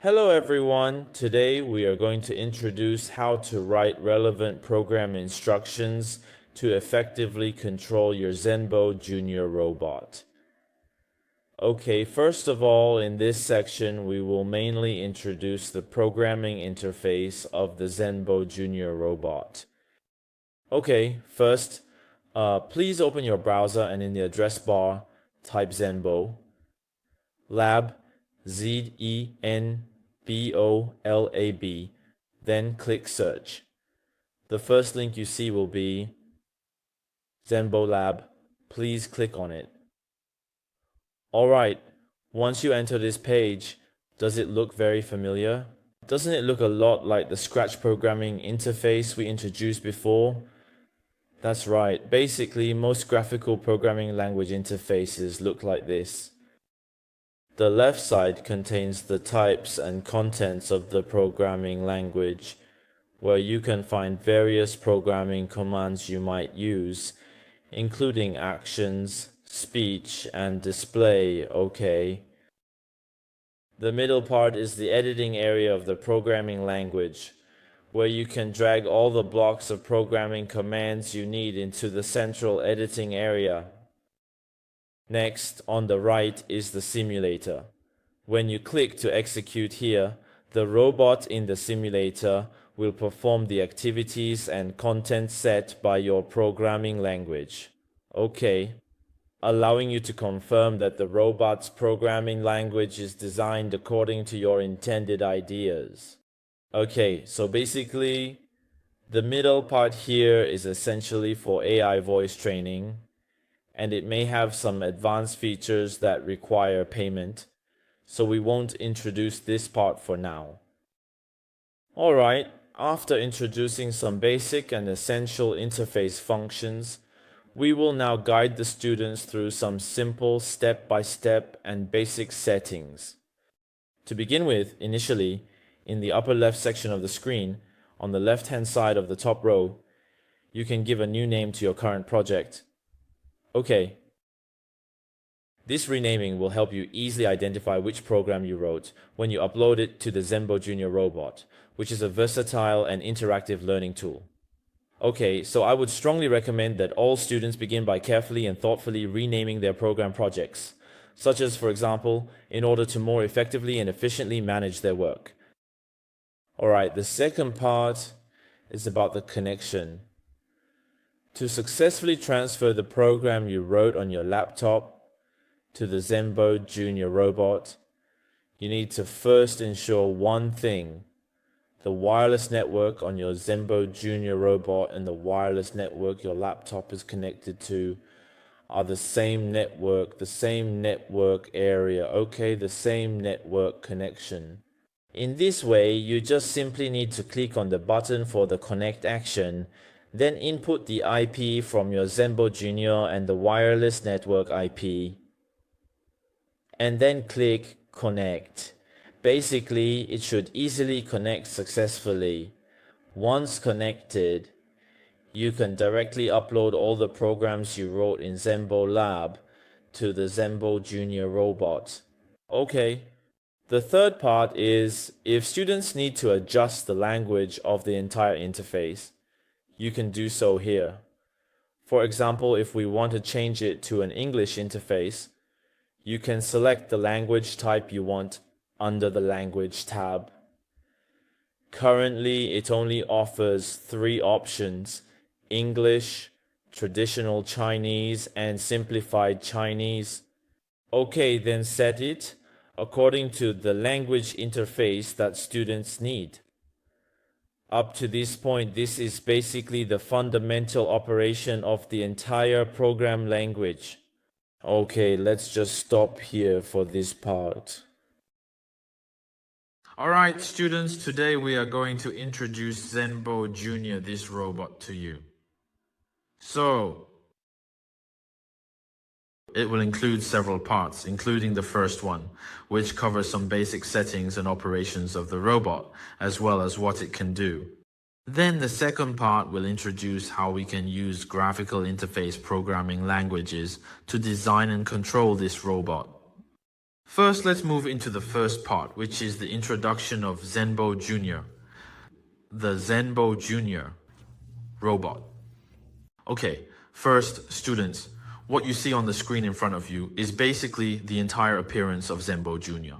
Hello everyone, today we are going to introduce how to write relevant program instructions to effectively control your Zenbo Junior robot. Okay, first of all, in this section we will mainly introduce the programming interface of the Zenbo Junior robot. Okay, first, please open your browser and in the address bar type Zenbo, lab, ZENBOLAB, then click search. The first link you see will be Zenbo Lab. Please click on it. Alright, once you enter this page, does it look very familiar? Doesn't it look a lot like the Scratch programming interface we introduced before? That's right, basically most graphical programming language interfaces look like this. The left side contains the types and contents of the programming language, where you can find various programming commands you might use, including actions, speech, and display, okay. The middle part is the editing area of the programming language, where you can drag all the blocks of programming commands you need into the central editing area. Next, on the right is the simulator. When you click to execute here, the robot in the simulator will perform the activities and content set by your programming language. Okay, allowing you to confirm that the robot's programming language is designed according to your intended ideas. Okay, so basically, the middle part here is essentially for AI voice training, and it may have some advanced features that require payment, so we won't introduce this part for now. Alright, after introducing some basic and essential interface functions, we will now guide the students through some simple step-by-step and basic settings. To begin with, initially, in the upper left section of the screen, on the left-hand side of the top row, you can give a new name to your current project. Okay. This renaming will help you easily identify which program you wrote when you upload it to the Zenbo Junior robot, which is a versatile and interactive learning tool. Okay, so I would strongly recommend that all students begin by carefully and thoughtfully renaming their program projects, such as, for example, in order to more effectively and efficiently manage their work. Alright, the second part is about the connection. To successfully transfer the program you wrote on your laptop to the Zenbo Junior robot, you need to first ensure one thing. The wireless network on your Zenbo Junior robot and the wireless network your laptop is connected to are the same network area, okay, the same network connection. In this way, you just simply need to click on the button for the connect action, then input the IP from your Zenbo Junior and the wireless network IP, and then click connect. Basically, it should easily connect successfully. Once connected, you can directly upload all the programs you wrote in Zenbo Lab to the Zenbo Junior robot. Okay. The third part is if students need to adjust the language of the entire interface, you can do so here. For example, if we want to change it to an English interface, you can select the language type you want under the Language tab. Currently, it only offers 3 options: English, Traditional Chinese, and Simplified Chinese. Okay, then set it according to the language interface that students need. Up to this point, this is basically the fundamental operation of the entire program language. Okay, let's just stop here for this part. Alright students, today we are going to introduce Zenbo Junior, this robot, to you. So, it will include several parts, including the first one, which covers some basic settings and operations of the robot, as well as what it can do. Then the second part will introduce how we can use graphical interface programming languages to design and control this robot. First, let's move into the first part, which is the introduction of Zenbo Junior, the Zenbo Junior robot. Okay, first, students, what you see on the screen in front of you is basically the entire appearance of Zenbo Junior.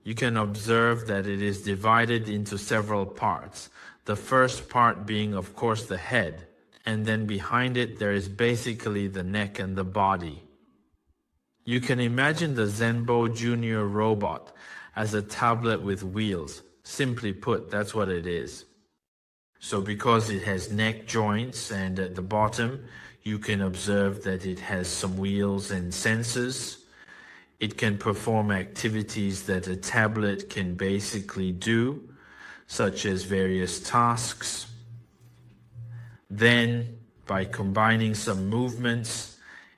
You can observe that it is divided into several parts. The first part being, of course, the head, and then behind it there is basically the neck and the body. You can imagine the Zenbo Junior robot as a tablet with wheels. Simply put, that's what it is. So because it has neck joints and at the bottom, you can observe that it has some wheels and sensors. It can perform activities that a tablet can basically do, such as various tasks. Then, by combining some movements,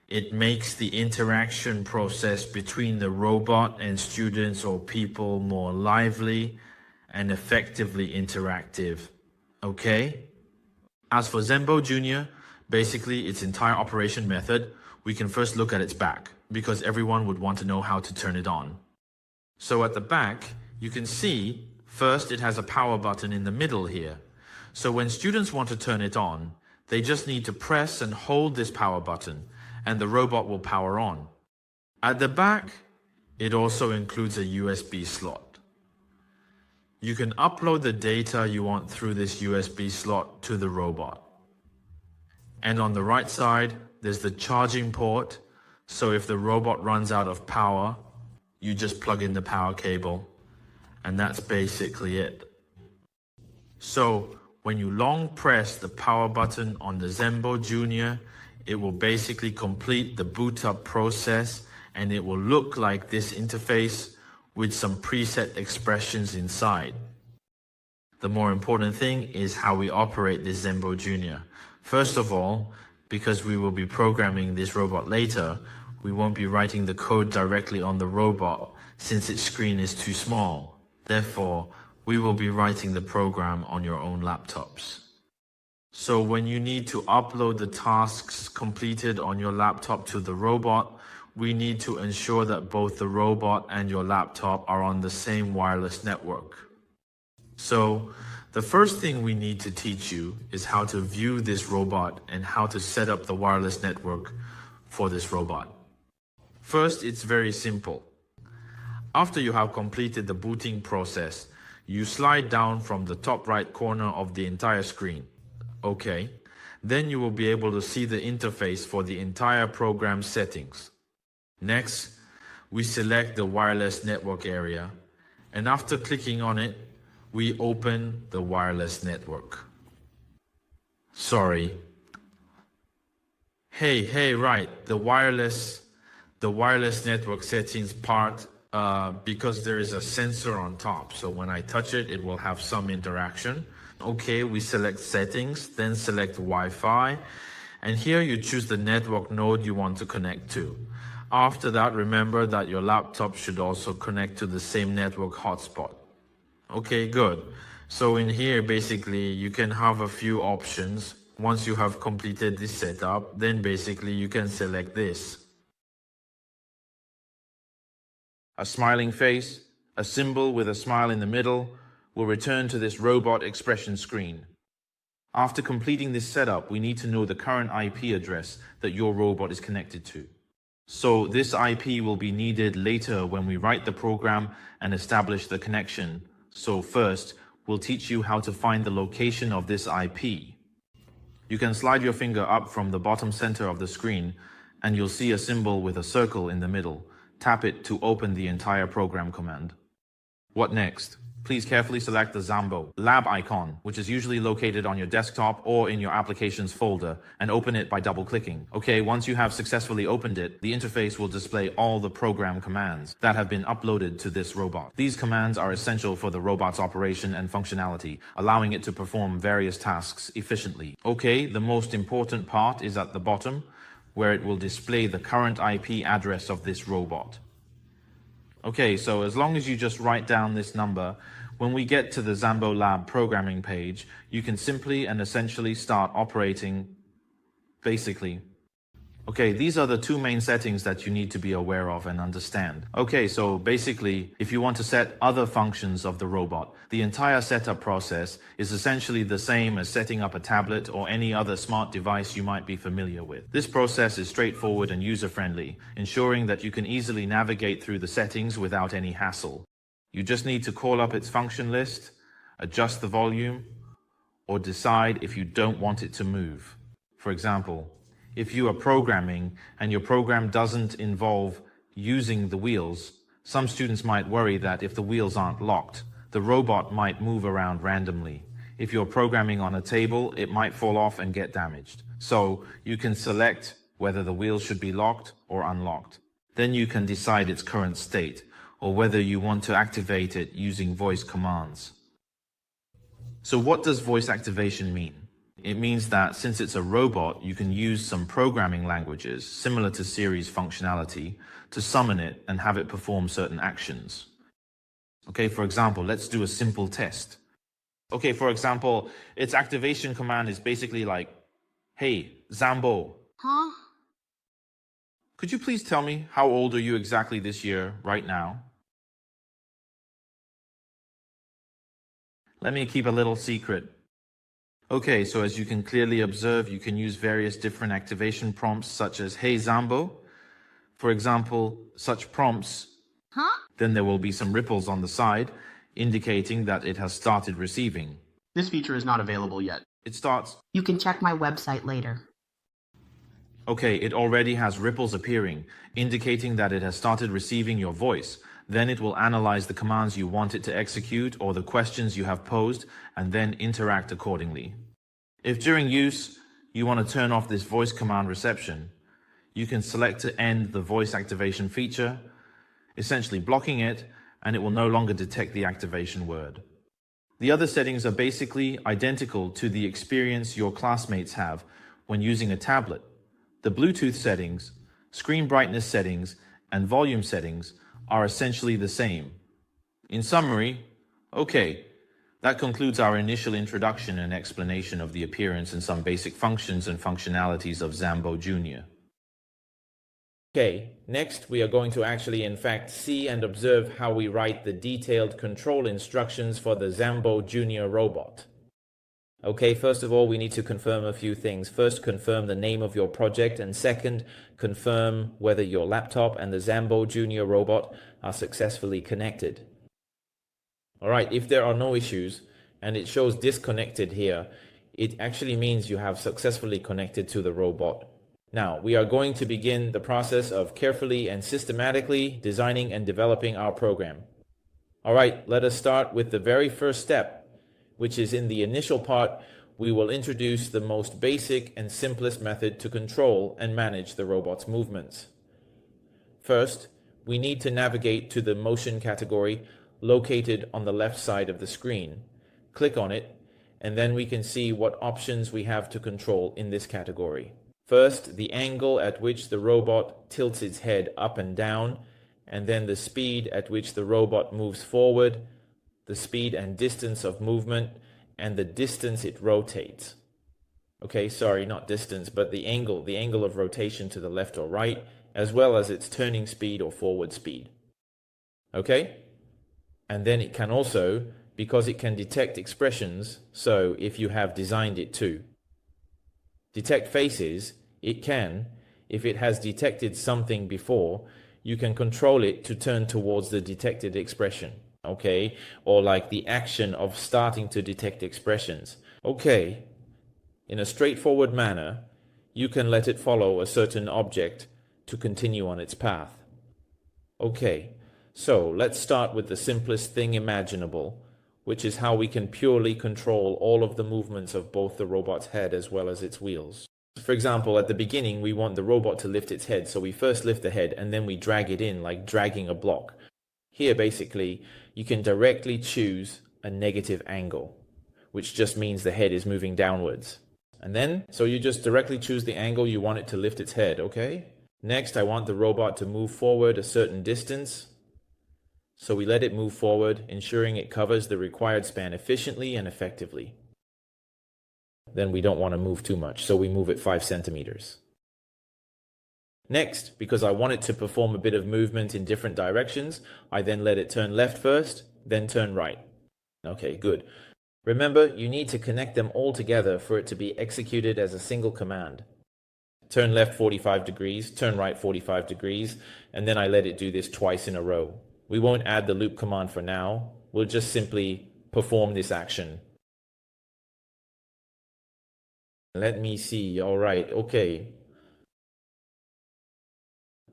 it makes the interaction process between the robot and students or people more lively and effectively interactive. Okay? As for Zenbo Junior, basically its entire operation method, we can first look at its back, because everyone would want to know how to turn it on. So at the back, you can see, first it has a power button in the middle here. So when students want to turn it on, they just need to press and hold this power button, and the robot will power on. At the back, it also includes a USB slot. You can upload the data you want through this USB slot to the robot. And on the right side, there's the charging port. So if the robot runs out of power, you just plug in the power cable, and that's basically it. So when you long press the power button on the Zenbo Junior, it will basically complete the boot up process, and it will look like this interface with some preset expressions inside. The more important thing is how we operate this Zenbo Junior. First of all, because we will be programming this robot later, we won't be writing the code directly on the robot since its screen is too small. Therefore, we will be writing the program on your own laptops. So when you need to upload the tasks completed on your laptop to the robot, we need to ensure that both the robot and your laptop are on the same wireless network. So the first thing we need to teach you is how to view this robot and how to set up the wireless network for this robot. First, it's very simple. After you have completed the booting process, you slide down from the top right corner of the entire screen. Okay, then you will be able to see the interface for the entire program settings. Next, we select the wireless network area, and after clicking on it, we open the wireless network. Sorry. Right, the wireless network settings part, because there is a sensor on top, so when I touch it, it will have some interaction. Okay, we select settings, then select Wi-Fi, and here you choose the network node you want to connect to. After that, remember that your laptop should also connect to the same network hotspot. Okay, good. So in here, basically, you can have a few options. Once you have completed this setup, then basically you can select this. A smiling face, a symbol with a smile in the middle, will return to this robot expression screen. After completing this setup, we need to know the current IP address that your robot is connected to. So this IP will be needed later when we write the program and establish the connection. So first, we'll teach you how to find the location of this IP. You can slide your finger up from the bottom center of the screen, and you'll see a symbol with a circle in the middle. Tap it to open the entire program command. What next? Please carefully select the Zenbo lab icon, which is usually located on your desktop or in your applications folder, and open it by double-clicking. Okay, once you have successfully opened it, the interface will display all the program commands that have been uploaded to this robot. These commands are essential for the robot's operation and functionality, allowing it to perform various tasks efficiently. Okay, the most important part is at the bottom, where it will display the current IP address of this robot. Okay, so as long as you just write down this number, when we get to the Zenbo Lab programming page, you can simply and essentially start operating, basically. Okay, these are the two main settings that you need to be aware of and understand. Okay, so basically, if you want to set other functions of the robot, the entire setup process is essentially the same as setting up a tablet or any other smart device you might be familiar with. This process is straightforward and user-friendly, ensuring that you can easily navigate through the settings without any hassle. You just need to call up its function list, adjust the volume, or decide if you don't want it to move. For example, if you are programming and your program doesn't involve using the wheels, some students might worry that if the wheels aren't locked, the robot might move around randomly. If you're programming on a table, it might fall off and get damaged. So you can select whether the wheels should be locked or unlocked. Then you can decide its current state, or whether you want to activate it using voice commands. So what does voice activation mean? It means that since it's a robot, you can use some programming languages, similar to Siri's functionality, to summon it and have it perform certain actions. Okay, for example, let's do a simple test. Okay, for example, its activation command is basically like, "Hey, Zambo." Huh? Could you please tell me how old are you exactly this year, right now? Let me keep a little secret. Okay, so as you can clearly observe, you can use various different activation prompts such as "Hey Zambo." For example, such prompts, Huh? then there will be some ripples on the side, indicating that it has started receiving. This feature is not available yet. It starts, You can check my website later. okay, it already has ripples appearing, indicating that it has started receiving your voice. Then it will analyze the commands you want it to execute or the questions you have posed, and then interact accordingly. If during use, you want to turn off this voice command reception, you can select to end the voice activation feature, essentially blocking it, and it will no longer detect the activation word. The other settings are basically identical to the experience your classmates have when using a tablet. The Bluetooth settings, screen brightness settings, and volume settings are essentially the same. In summary, okay, that concludes our initial introduction and explanation of the appearance and some basic functions and functionalities of Zambo Junior. Okay, next we are going to actually in fact see and observe how we write the detailed control instructions for the Zambo Junior robot. Okay, first of all, we need to confirm a few things. First, confirm the name of your project, and second, confirm whether your laptop and the Zambo Junior robot are successfully connected. Alright, if there are no issues, and it shows disconnected here, it actually means you have successfully connected to the robot. Now, we are going to begin the process of carefully and systematically designing and developing our program. Alright, let us start with the very first step, which is in the initial part. We will introduce the most basic and simplest method to control and manage the robot's movements. First, we need to navigate to the motion category located on the left side of the screen. Click on it, and then we can see what options we have to control in this category. First, the angle at which the robot tilts its head up and down, and then the speed at which the robot moves forward, the speed and distance of movement, and the distance it rotates. Okay, sorry, not distance, but the angle of rotation to the left or right, as well as its turning speed or forward speed. Okay? And then it can also, because it can detect expressions, so if you have designed it to detect faces, it can, if it has detected something before, you can control it to turn towards the detected expression. Okay, or like the action of starting to detect expressions. Okay, in a straightforward manner, you can let it follow a certain object to continue on its path. Okay, so let's start with the simplest thing imaginable, which is how we can purely control all of the movements of both the robot's head as well as its wheels. For example, at the beginning, we want the robot to lift its head, so we first lift the head and then we drag it in like dragging a block. Here, basically, you can directly choose a negative angle, which just means the head is moving downwards. And then, so you just directly choose the angle you want it to lift its head, okay? Next, I want the robot to move forward a certain distance. So we let it move forward, ensuring it covers the required span efficiently and effectively. Then we don't want to move too much, so we move it 5 centimeters. Next, because I want it to perform a bit of movement in different directions, I then let it turn left first, then turn right. Okay, good. Remember, you need to connect them all together for it to be executed as a single command. Turn left 45 degrees, turn right 45 degrees, and then I let it do this twice in a row. We won't add the loop command for now. We'll just simply perform this action. Let me see. All right, okay.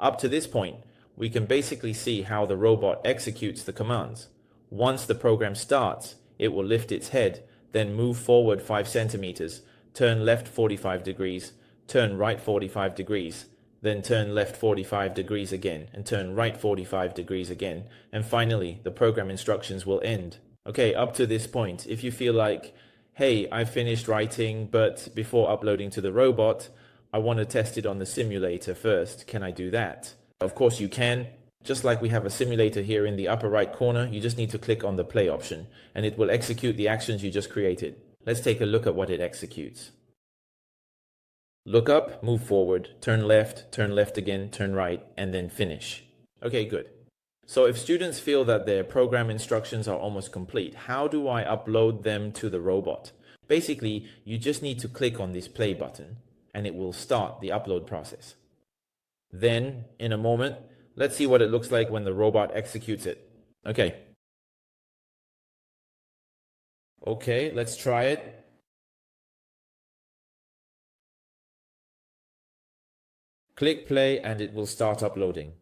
Up to this point, we can basically see how the robot executes the commands. Once the program starts, it will lift its head, then move forward 5 centimeters, turn left 45 degrees, turn right 45 degrees, then turn left 45 degrees again, and turn right 45 degrees again, and finally, the program instructions will end. Okay, up to this point, if you feel like, hey, I finished writing, but before uploading to the robot, I want to test it on the simulator first. Can I do that? Of course you can. Just like we have a simulator here in the upper right corner, you just need to click on the play option, and it will execute the actions you just created. Let's take a look at what it executes. Look up, move forward, turn left again, turn right, and then finish. Okay, good. So if students feel that their program instructions are almost complete, how do I upload them to the robot? Basically, you just need to click on this play button, and it will start the upload process. Then, in a moment, let's see what it looks like when the robot executes it. Okay. Okay, let's try it. Click play and it will start uploading.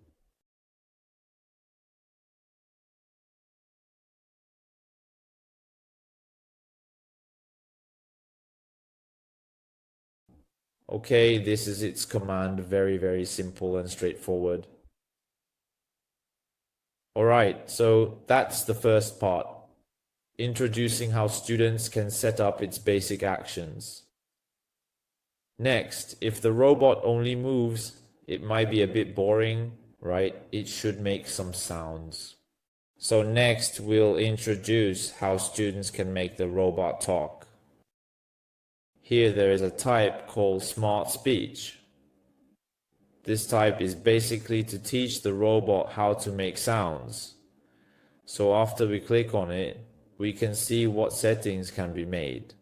Okay, this is its command. Very, very simple and straightforward. Alright, so that's the first part. Introducing how students can set up its basic actions. Next, if the robot only moves, it might be a bit boring, right? It should make some sounds. So next, we'll introduce how students can make the robot talk. Here there is a type called Smart Speech. This type is basically to teach the robot how to make sounds. So after we click on it, we can see what settings can be made.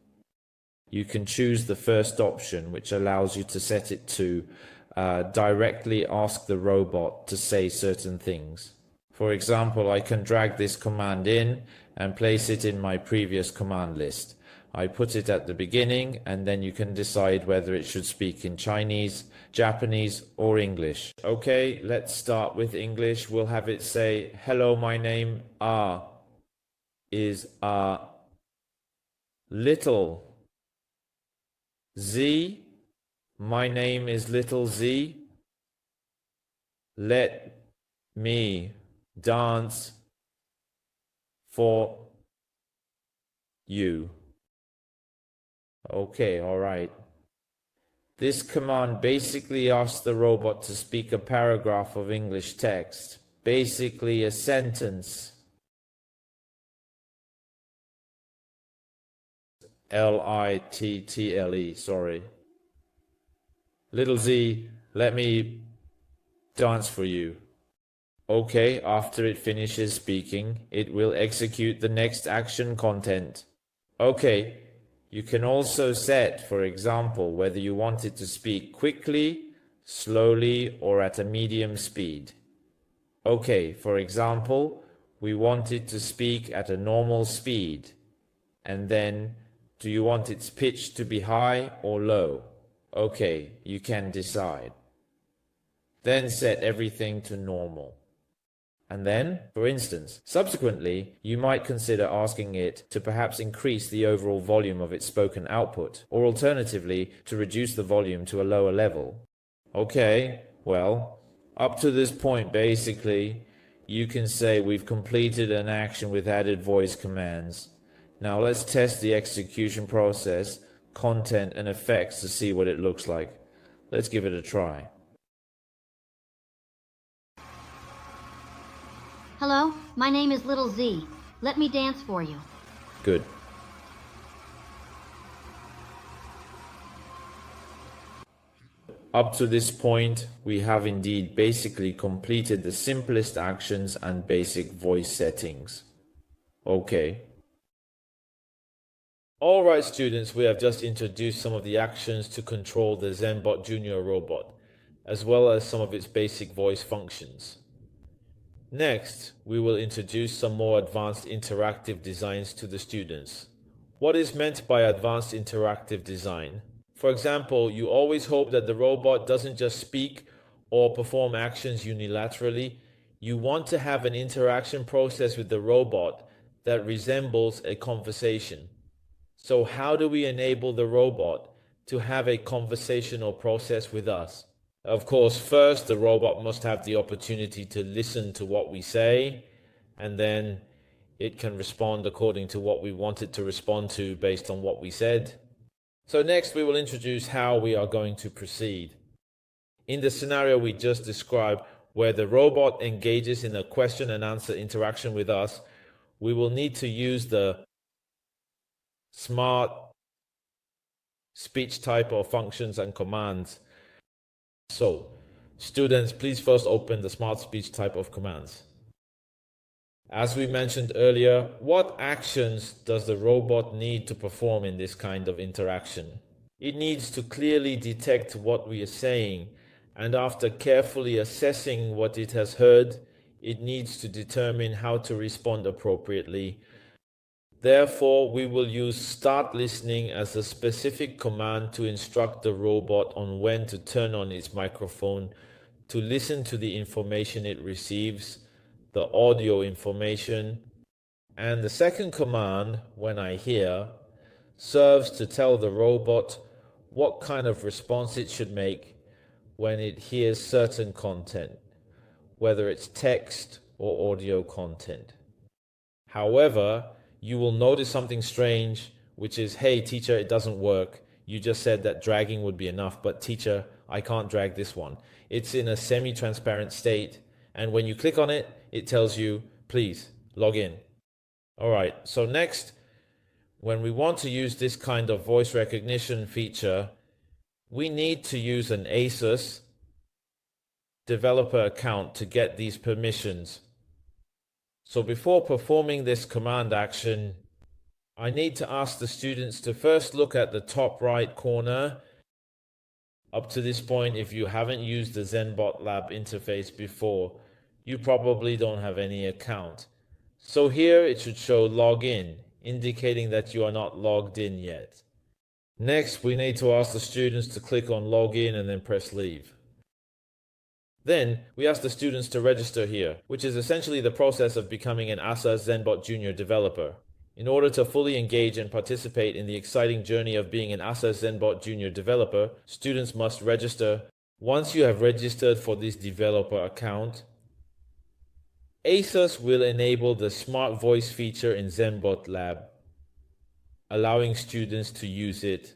You can choose the first option, which allows you to set it to directly ask the robot to say certain things. For example, I can drag this command in and place it in my previous command list. I put it at the beginning, and then you can decide whether it should speak in Chinese, Japanese, or English. Okay, let's start with English. We'll have it say, hello, my name is Little Z. My name is Little Z. Let me dance for you. Okay, all right. This command basically asks the robot to speak a paragraph of English text, basically a sentence. Little, sorry. Little Z, let me dance for you. Okay, after it finishes speaking, it will execute the next action content. Okay, you can also set, for example, whether you want it to speak quickly, slowly, or at a medium speed. Okay, for example, we want it to speak at a normal speed. And then, do you want its pitch to be high or low? Okay, you can decide. Then set everything to normal. And then, for instance, subsequently, you might consider asking it to perhaps increase the overall volume of its spoken output, or alternatively, to reduce the volume to a lower level. Okay, well, up to this point, basically, you can say we've completed an action with added voice commands. Now let's test the execution process, content, and effects to see what it looks like. Let's give it a try. Hello, my name is Little Z. Let me dance for you. Good. Up to this point, we have indeed basically completed the simplest actions and basic voice settings. Okay. Alright students, we have just introduced some of the actions to control the Zenbot Junior robot, as well as some of its basic voice functions. Next, we will introduce some more advanced interactive designs to the students. What is meant by advanced interactive design? For example, you always hope that the robot doesn't just speak or perform actions unilaterally. You want to have an interaction process with the robot that resembles a conversation. So how do we enable the robot to have a conversational process with us? Of course, first, the robot must have the opportunity to listen to what we say, and then it can respond according to what we want it to respond to based on what we said. So next, we will introduce how we are going to proceed. In the scenario we just described, where the robot engages in a question and answer interaction with us, we will need to use the smart speech type of functions and commands. So, students, please first open the smart speech type of commands. As we mentioned earlier, what actions does the robot need to perform in this kind of interaction? It needs to clearly detect what we are saying, and after carefully assessing what it has heard, it needs to determine how to respond appropriately. Therefore, we will use start listening as a specific command to instruct the robot on when to turn on its microphone to listen to the information it receives, the audio information. And the second command, when I hear, serves to tell the robot what kind of response it should make when it hears certain content, whether it's text or audio content. However, you will notice something strange, which is, hey teacher, it doesn't work. You just said that dragging would be enough, but teacher, I can't drag this one. It's in a semi-transparent state, and when you click on it, it tells you, please, log in. Alright, so next, when we want to use this kind of voice recognition feature, we need to use an ASUS developer account to get these permissions. So before performing this command action, I need to ask the students to first look at the top right corner. Up to this point, if you haven't used the ZenBot Lab interface before, you probably don't have any account. So here it should show login, indicating that you are not logged in yet. Next, we need to ask the students to click on login and then press leave. Then, we ask the students to register here, which is essentially the process of becoming an ASA ZenBot Junior developer. In order to fully engage and participate in the exciting journey of being an ASA ZenBot Junior developer, students must register. Once you have registered for this developer account, ASUS will enable the Smart Voice feature in ZenBot Lab, allowing students to use it.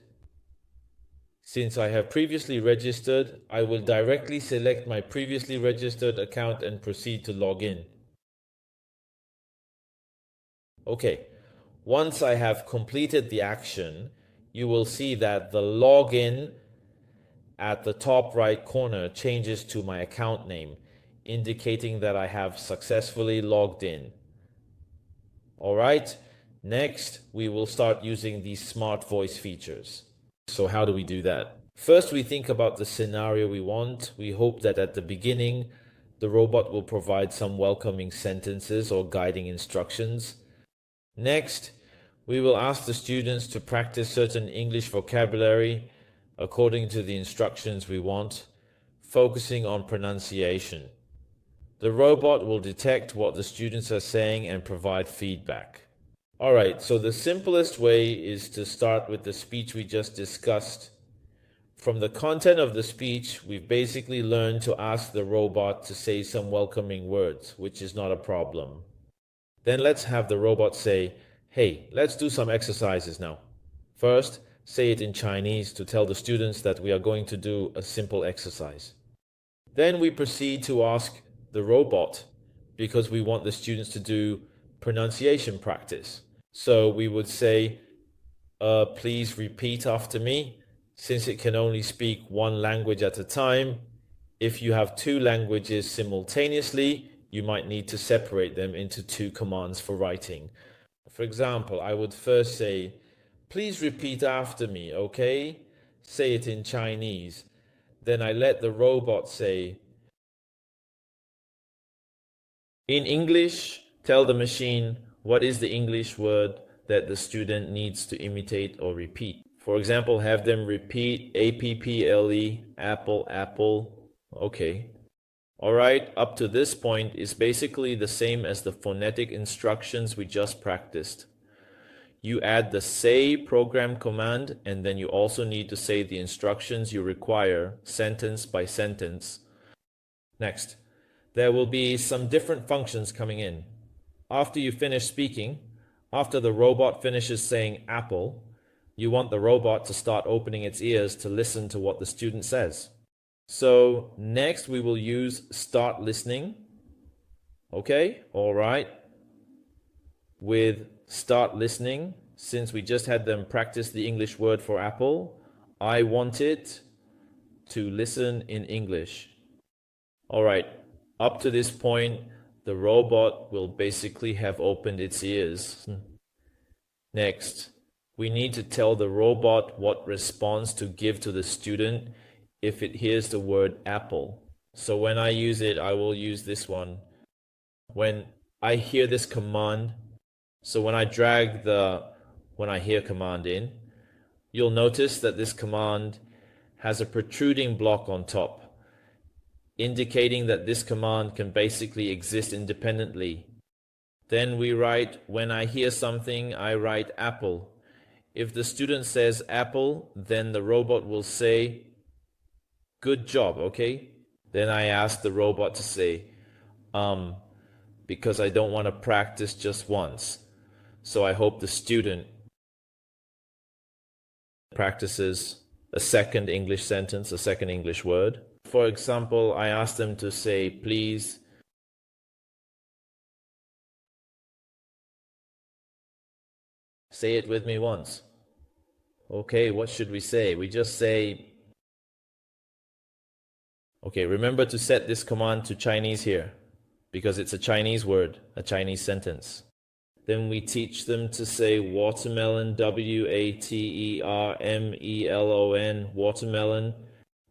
Since I have previously registered, I will directly select my previously registered account and proceed to log in. Okay, once I have completed the action, you will see that the login at the top right corner changes to my account name, indicating that I have successfully logged in. Alright, next we will start using these smart voice features. So how do we do that? First, we think about the scenario we want. We hope that at the beginning, the robot will provide some welcoming sentences or guiding instructions. Next, we will ask the students to practice certain English vocabulary according to the instructions we want, focusing on pronunciation. The robot will detect what the students are saying and provide feedback. Alright, so the simplest way is to start with the speech we just discussed. From the content of the speech, we've basically learned to ask the robot to say some welcoming words, which is not a problem. Then let's have the robot say, hey, let's do some exercises now. First, say it in Chinese to tell the students that we are going to do a simple exercise. Then we proceed to ask the robot, because we want the students to do pronunciation practice. So we would say, please repeat after me. Since it can only speak one language at a time, if you have two languages simultaneously, you might need to separate them into two commands for writing. For example, I would first say, please repeat after me, okay? Say it in Chinese. Then I let the robot say, in English, tell the machine what is the English word that the student needs to imitate or repeat. For example, have them repeat apple, apple, apple. Okay. All right, up to this point is basically the same as the phonetic instructions we just practiced. You add the say program command, and then you also need to say the instructions you require, sentence by sentence. Next, there will be some different functions coming in. After you finish speaking, after the robot finishes saying apple, you want the robot to start opening its ears to listen to what the student says. So next we will use start listening. Okay, all right. With start listening, since we just had them practice the English word for apple, I want it to listen in English. All right, up to this point, the robot will basically have opened its ears. Next, we need to tell the robot what response to give to the student if it hears the word apple. So when I use it, I will use this one. When I hear this command, so when I drag the when I hear command in, you'll notice that this command has a protruding block on top, indicating that this command can basically exist independently. Then we write, when I hear something, I write apple. If the student says apple, then the robot will say, good job, okay? Then I ask the robot to say, because I don't want to practice just once. So I hope the student practices a second English sentence, a second English word. For example, I ask them to say, please. Say it with me once. Okay, what should we say? We just say, okay, remember to set this command to Chinese here, because it's a Chinese word, a Chinese sentence. Then we teach them to say watermelon, watermelon, watermelon.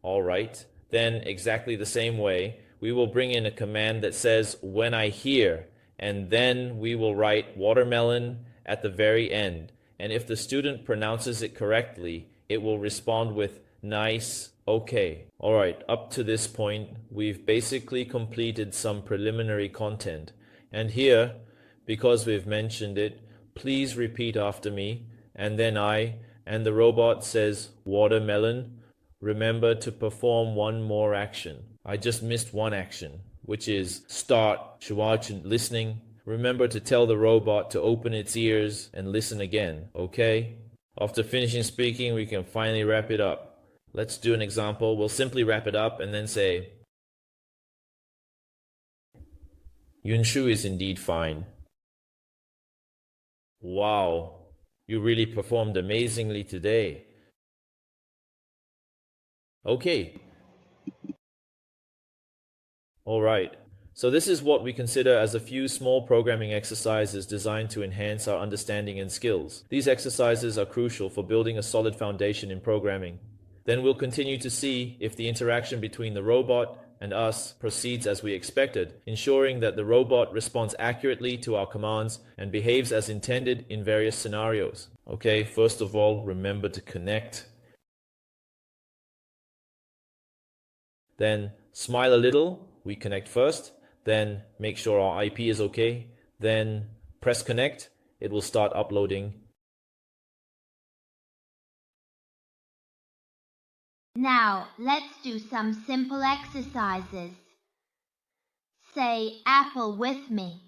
All right. Then exactly the same way, we will bring in a command that says when I hear, and then we will write watermelon at the very end. And if the student pronounces it correctly, it will respond with nice, okay. All right, up to this point, we've basically completed some preliminary content. And here, because we've mentioned it, please repeat after me, and then and the robot says watermelon. Remember to perform one more action. I just missed one action, which is start listening. Remember to tell the robot to open its ears and listen again, okay? After finishing speaking, we can finally wrap it up. Let's do an example. We'll simply wrap it up and then say, Yunshu is indeed fine. Wow, you really performed amazingly today. Okay. All right. So this is what we consider as a few small programming exercises designed to enhance our understanding and skills. These exercises are crucial for building a solid foundation in programming. Then we'll continue to see if the interaction between the robot and us proceeds as we expected, ensuring that the robot responds accurately to our commands and behaves as intended in various scenarios. Okay, first of all, remember to connect. Then smile a little. We connect first. Then make sure our IP is okay. Then press connect. It will start uploading. Now, let's do some simple exercises. Say apple with me.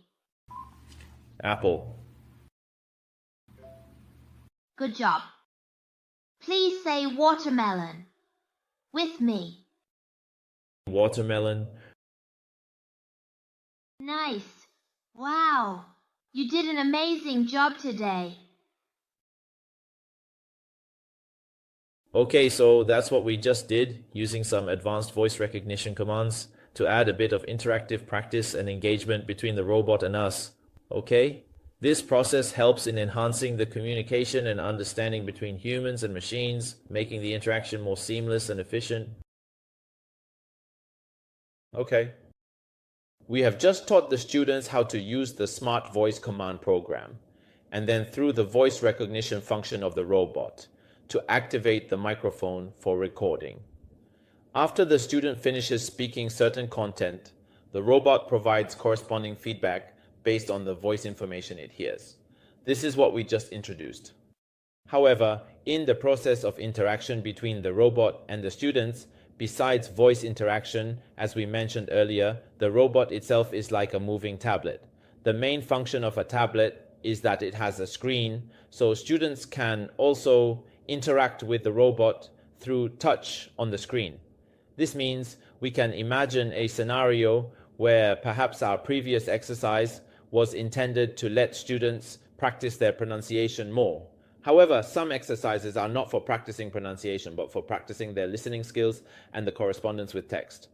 Apple. Good job. Please say watermelon with me. Watermelon. Nice. Wow. You did an amazing job today. Okay, so that's what we just did, using some advanced voice recognition commands to add a bit of interactive practice and engagement between the robot and us. Okay? This process helps in enhancing the communication and understanding between humans and machines, making the interaction more seamless and efficient. Okay. We have just taught the students how to use the Smart Voice command program, and then through the voice recognition function of the robot, to activate the microphone for recording. After the student finishes speaking certain content, the robot provides corresponding feedback based on the voice information it hears. This is what we just introduced. However, in the process of interaction between the robot and the students, besides voice interaction, as we mentioned earlier, the robot itself is like a moving tablet. The main function of a tablet is that it has a screen, so students can also interact with the robot through touch on the screen. This means we can imagine a scenario where perhaps our previous exercise was intended to let students practice their pronunciation more. However, some exercises are not for practicing pronunciation, but for practicing their listening skills and the correspondence with text.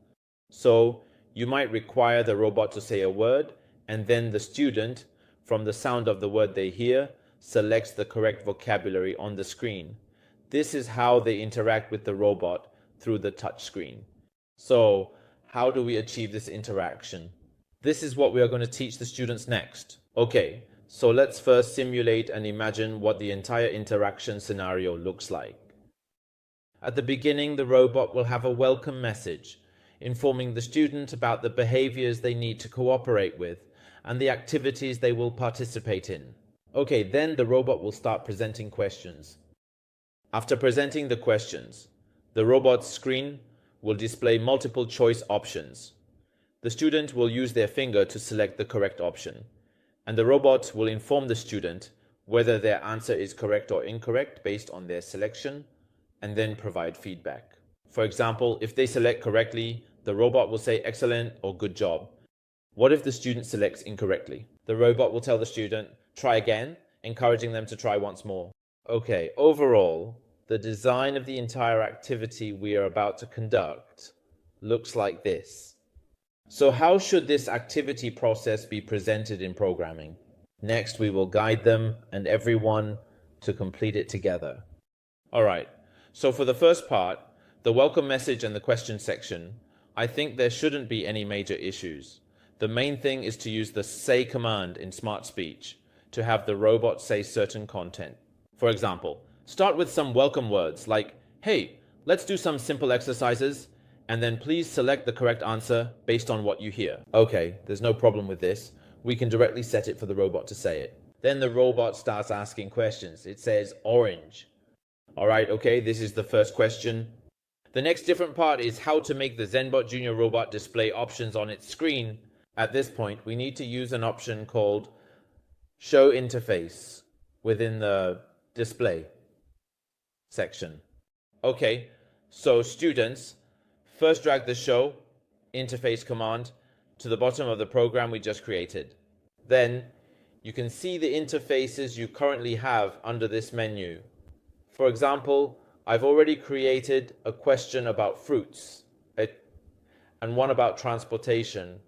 So you might require the robot to say a word, and then the student, from the sound of the word they hear, selects the correct vocabulary on the screen. This is how they interact with the robot through the touch screen. So, how do we achieve this interaction? This is what we are going to teach the students next. Okay, so let's first simulate and imagine what the entire interaction scenario looks like. At the beginning, the robot will have a welcome message, informing the student about the behaviors they need to cooperate with and the activities they will participate in. Okay, then the robot will start presenting questions. After presenting the questions, the robot's screen will display multiple choice options. The student will use their finger to select the correct option, and the robot will inform the student whether their answer is correct or incorrect based on their selection, and then provide feedback. For example, if they select correctly, the robot will say excellent or good job. What if the student selects incorrectly? The robot will tell the student, try again, encouraging them to try once more. Okay, overall, the design of the entire activity we are about to conduct looks like this. So how should this activity process be presented in programming? Next, we will guide them and everyone to complete it together. All right, so for the first part, the welcome message and the question section, I think there shouldn't be any major issues. The main thing is to use the say command in Smart Speech to have the robot say certain content. For example, start with some welcome words like, hey, let's do some simple exercises, and then please select the correct answer based on what you hear. Okay, there's no problem with this. We can directly set it for the robot to say it. Then the robot starts asking questions. It says orange. All right, okay, this is the first question. The next different part is how to make the Zenbot Junior robot display options on its screen. At this point, we need to use an option called Show Interface within the display section. Okay, so students, first drag the Show Interface command to the bottom of the program we just created. Then you can see the interfaces you currently have under this menu. For example, I've already created a question about fruits and one about transportation.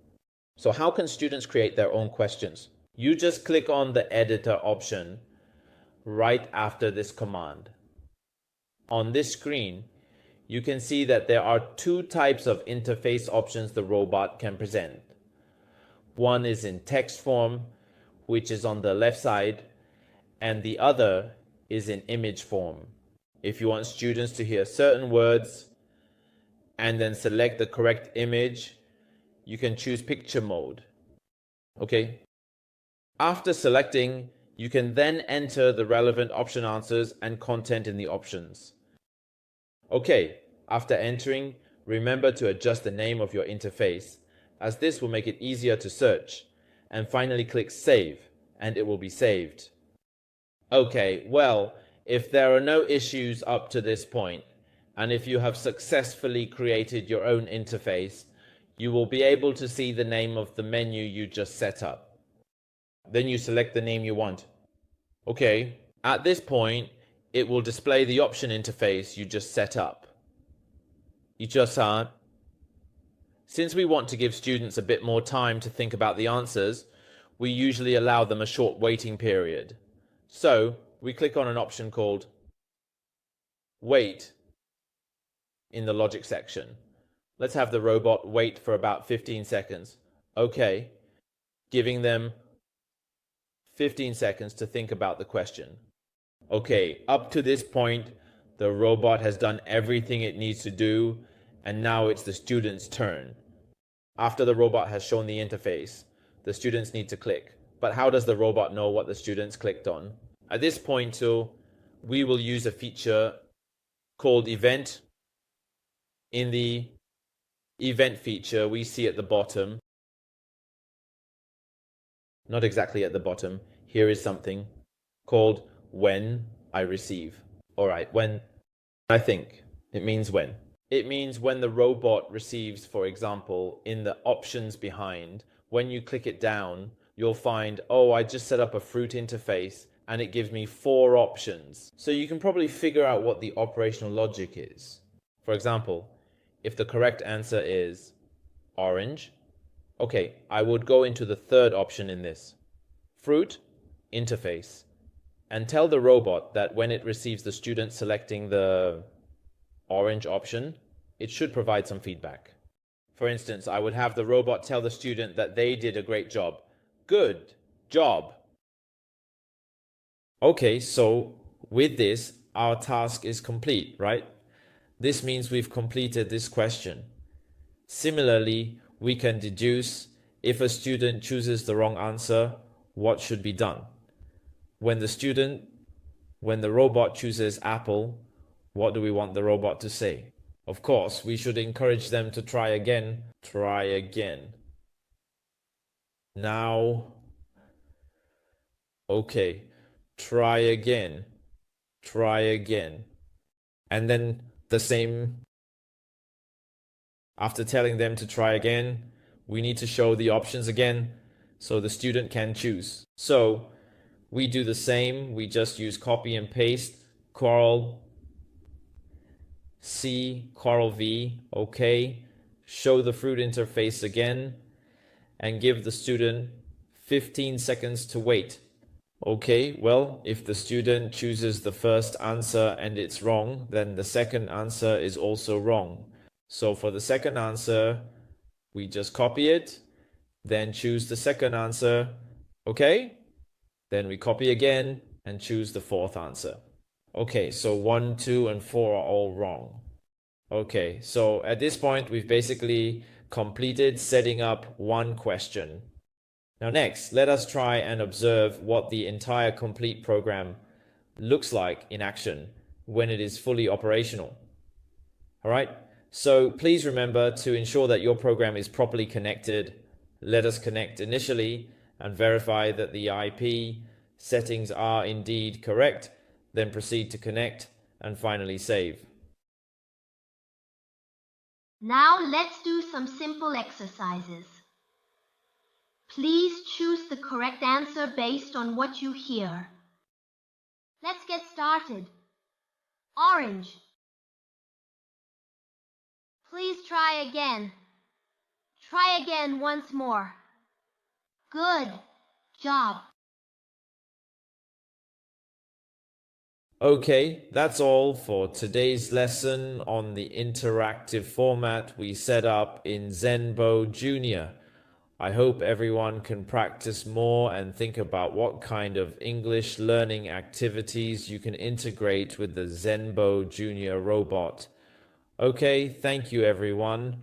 So how can students create their own questions? You just click on the editor option right after this command. On this screen, you can see that there are two types of interface options the robot can present. One is in text form, which is on the left side, and the other is in image form. If you want students to hear certain words and then select the correct image, you can choose picture mode. Okay. After selecting, you can then enter the relevant option answers and content in the options. Okay, after entering, remember to adjust the name of your interface, as this will make it easier to search. And finally click Save, and it will be saved. Okay, well, if there are no issues up to this point, and if you have successfully created your own interface, you will be able to see the name of the menu you just set up. Then you select the name you want. Okay, at this point, it will display the option interface you just set up. 이조사. Since we want to give students a bit more time to think about the answers, we usually allow them a short waiting period. So, we click on an option called Wait in the logic section. Let's have the robot wait for about 15 seconds. Okay, giving them 15 seconds to think about the question. Okay, up to this point, the robot has done everything it needs to do, and now it's the student's turn. After the robot has shown the interface, the students need to click. But how does the robot know what the students clicked on? At this point, too, we will use a feature called Event. In the Event feature, we see at the bottom, not exactly at the bottom, here is something called When I Receive. Alright, when I think. It means when. It means when the robot receives, for example, in the options behind, when you click it down, you'll find, oh, I just set up a fruit interface and it gives me 4 options. So you can probably figure out what the operational logic is. For example, if the correct answer is orange, okay, I would go into the third option in this, fruit interface, and tell the robot that when it receives the student selecting the orange option, it should provide some feedback. For instance, I would have the robot tell the student that they did a great job. Good job. Okay, so with this, our task is complete, right? This means we've completed this question. Similarly, we can deduce if a student chooses the wrong answer, what should be done. When the robot chooses apple, what do we want the robot to say? Of course, we should encourage them to try again. Try again. Now. Okay. Try again. Try again. And then the same. After telling them to try again, we need to show the options again so the student can choose. So we do the same. We just use copy and paste. Coral C, Coral V, okay. Show the fruit interface again and give the student 15 seconds to wait. Okay, well, if the student chooses the first answer and it's wrong, then the second answer is also wrong. So for the second answer, we just copy it, then choose the second answer, okay? Then we copy again and choose the fourth answer. Okay, so 1, 2, and 4 are all wrong. Okay, so at this point, we've basically completed setting up one question. Now next, let us try and observe what the entire complete program looks like in action when it is fully operational. All right, so please remember to ensure that your program is properly connected. Let us connect initially and verify that the IP settings are indeed correct. Then proceed to connect and finally save. Now let's do some simple exercises. Please choose the correct answer based on what you hear. Let's get started. Orange. Please try again. Try again once more. Good job. Okay, that's all for today's lesson on the interactive format we set up in Zenbo Junior. I hope everyone can practice more and think about what kind of English learning activities you can integrate with the Zenbo Junior robot. Okay, thank you everyone.